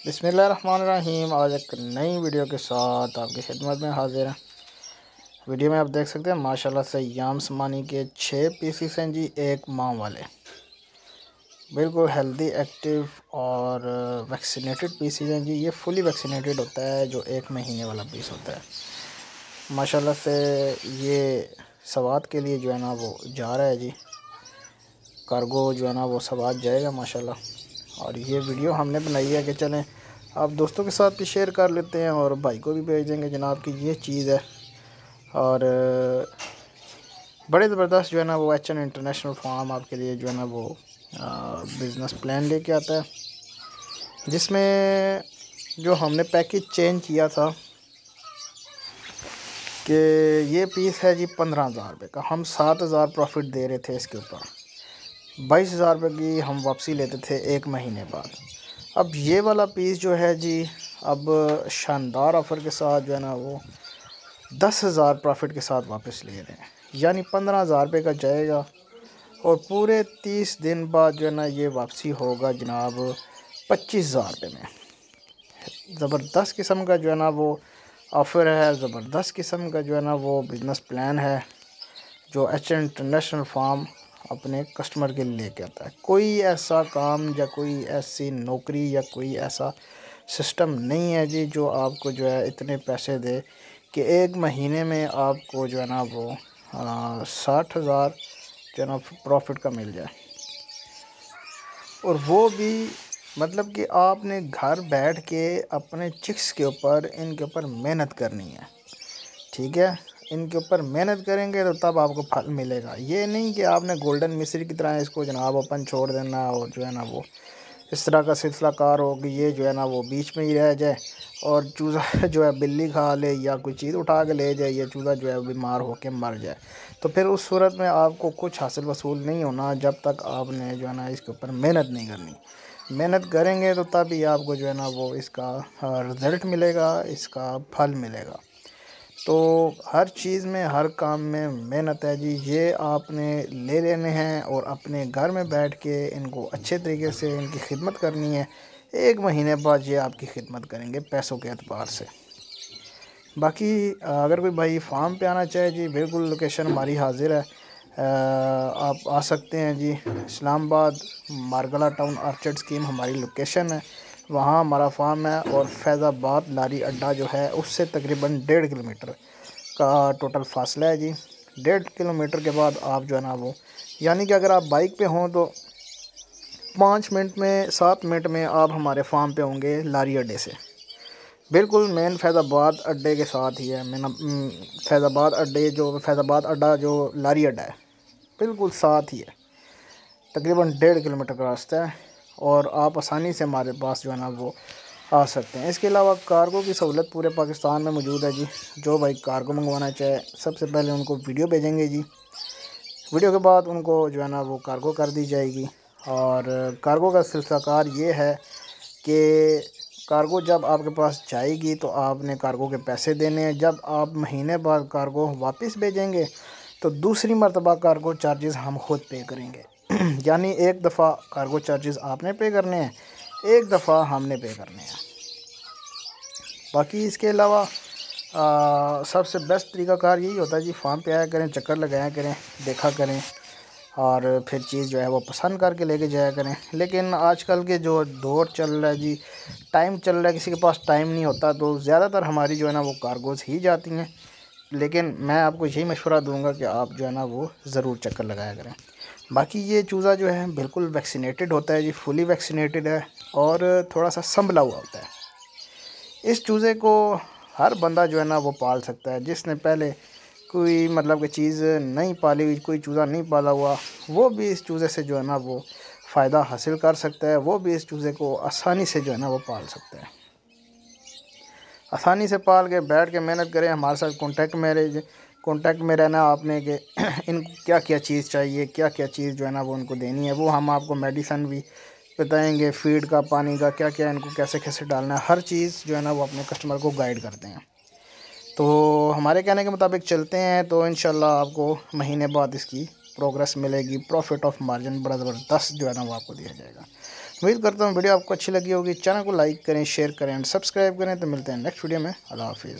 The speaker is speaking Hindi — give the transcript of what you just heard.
बिस्मिल्लाहिर्रहमानिर्रहीम। आज एक नई वीडियो के साथ आपकी खिदमत में हाजिर हैं। वीडियो में आप देख सकते हैं माशाल्लाह से याम समानी के 6 पीसीस हैं जी, एक माह वाले, बिल्कुल हेल्दी, एक्टिव और वैक्सीनेटेड पीसीस हैं जी। ये फुली वैक्सीनेटेड होता है, जो 1 महीने वाला पीस होता है। माशाल्लाह से ये सवात के लिए जो है ना वो जा रहा है जी, कार्गो जो है ना वो सवात जाएगा माशाल्लाह। और ये वीडियो हमने बनाई है कि चलें आप दोस्तों के साथ भी शेयर कर लेते हैं और भाई को भी भेज देंगे जनाब कि ये चीज़ है। और बड़े ज़बरदस्त जो है ना वो एच एन इंटरनेशनल फार्म आपके लिए जो है ना वो बिज़नेस प्लान लेके आता है, जिसमें जो हमने पैकेज चेंज किया था कि ये पीस है जी 15,000 रुपये का। हम 7,000 प्रॉफिट दे रहे थे इसके ऊपर, 22,000 रुपये की हम वापसी लेते थे 1 महीने बाद। अब ये वाला पीस जो है जी, अब शानदार ऑफ़र के साथ जो है ना वो 10,000 प्रॉफिट के साथ वापस ले रहे हैं, यानी 15,000 रुपये का जाएगा और पूरे 30 दिन बाद जो है ना ये वापसी होगा जनाब 25,000 रुपये में। ज़बरदस्त किस्म का जो है ना वो ऑफ़र है, ज़बरदस्त किस्म का जो है ना वो बिज़नेस प्लान है जो एच एन इंटरनेशनल फार्म अपने कस्टमर के लिए लेके आता है। कोई ऐसा काम या कोई ऐसी नौकरी या कोई ऐसा सिस्टम नहीं है जी जो आपको जो है इतने पैसे दे कि 1 महीने में आपको जो है ना वो 60,000 जो है ना प्रॉफिट का मिल जाए। और वो भी मतलब कि आपने घर बैठ के अपने चिक्स के ऊपर, इनके ऊपर मेहनत करनी है, ठीक है। इनके ऊपर मेहनत करेंगे तो तब आपको फल मिलेगा। ये नहीं कि आपने गोल्डन मिस्री की तरह इसको जनाब अपन छोड़ देना और जो है ना वो इस तरह का सिलसिला कार हो कि ये जो है ना वो बीच में ही रह जाए और चूज़ा जो है बिल्ली खा ले या कोई चीज़ उठा के ले जाए, ये चूज़ा जो है बीमार होकर मर जाए। तो फिर उस सूरत में आपको कुछ हासिल वसूल नहीं होना जब तक आपने जो है ना इसके ऊपर मेहनत नहीं करनी। मेहनत करेंगे तो तभी आपको जो है ना वो इसका रिज़ल्ट मिलेगा, इसका फल मिलेगा। तो हर चीज़ में, हर काम में मेहनत है जी। ये आपने ले लेने हैं और अपने घर में बैठ के इनको अच्छे तरीके से इनकी खिदमत करनी है। 1 महीने बाद ये आपकी खिदमत करेंगे पैसों के एतबार से। बाकी अगर कोई भाई फार्म पे आना चाहे जी, बिल्कुल लोकेशन हमारी हाजिर है। आप आ सकते हैं ji. Islamabad Margalla town orchard scheme हमारी लोकेशन है, वहाँ हमारा फार्म है। और फैज़ाबाद लारी अड्डा जो है उससे तकरीबन 1.5 किलोमीटर का टोटल फासला है जी। 1.5 किलोमीटर के बाद आप जो है ना वो, यानी कि अगर आप बाइक पे हों तो 5 मिनट में, 7 मिनट में आप हमारे फार्म पे होंगे लारी अड्डे से। बिल्कुल मेन फैज़ाबाद अड्डे के साथ ही है। फैज़ाबाद अड्डा जो लारी अड्डा है बिल्कुल साथ ही है, तकरीबन 1.5 किलोमीटर का रास्ता है और आप आसानी से हमारे पास जो है ना वो आ सकते हैं। इसके अलावा कार्गो की सहूलत पूरे पाकिस्तान में मौजूद है जी। जो भाई कार्गो मंगवाना चाहे सबसे पहले उनको वीडियो भेजेंगे जी, वीडियो के बाद उनको जो है ना वो कार्गो कर दी जाएगी। और कार्गो का सिलसिलाकार ये है कि कार्गो जब आपके पास जाएगी तो आपने कार्गो के पैसे देने हैं। जब आप महीने बाद कार्गो वापस भेजेंगे तो दूसरी मरतबा कार्गो चार्जेस हम खुद पे करेंगे। यानी एक दफ़ा कार्गो चार्जेस आपने पे करने हैं, एक दफ़ा हमने पे करने हैं। बाकी इसके अलावा सबसे बेस्ट तरीक़ाकार यही होता है जी, फार्म पे आया करें, चक्कर लगाया करें, देखा करें और फिर चीज़ जो है वो पसंद करके लेके जाया करें। लेकिन आजकल के जो दौर चल रहा है जी, टाइम चल रहा है, किसी के पास टाइम नहीं होता, तो ज़्यादातर हमारी जो है ना वो कार्गोज़ ही जाती हैं। लेकिन मैं आपको यही मशवरा दूंगा कि आप जो है ना वो ज़रूर चक्कर लगाया करें। बाकी ये चूज़ा जो है बिल्कुल वैक्सीनेटेड होता है जी, फुली वैक्सीनेटेड है और थोड़ा सा संभला हुआ होता है। इस चूज़े को हर बंदा जो है ना वो पाल सकता है। जिसने पहले कोई मतलब कि चीज़ नहीं पाली हुई, कोई चूज़ा नहीं पाला हुआ, वो भी इस चूज़े से जो है ना वो फ़ायदा हासिल कर सकता है। वो भी इस चूज़े को आसानी से जो है ना वो पाल सकता है। आसानी से पाल के बैठ के मेहनत करें। हमारे साथ कांटेक्ट में रहना आपने कि इनको क्या क्या चीज़ चाहिए, क्या क्या चीज़ जो है ना वो उनको देनी है। वो हम आपको मेडिसन भी बताएंगे, फीड का, पानी का, क्या क्या इनको कैसे कैसे डालना है, हर चीज़ जो है ना वो अपने कस्टमर को गाइड करते हैं। तो हमारे कहने के मुताबिक चलते हैं तो इंशाल्लाह आपको महीने बाद इसकी प्रोग्रेस मिलेगी। प्रॉफिट ऑफ मार्जिन बड़ा ज़बरदस्त जो है ना वो आपको दिया जाएगा। उम्मीद करता हूँ वीडियो आपको अच्छी लगी होगी। चैनल को लाइक करें, शेयर करें एंड सब्सक्राइब करें। तो मिलते हैं नेक्स्ट वीडियो में। अल्लाह हाफिज़।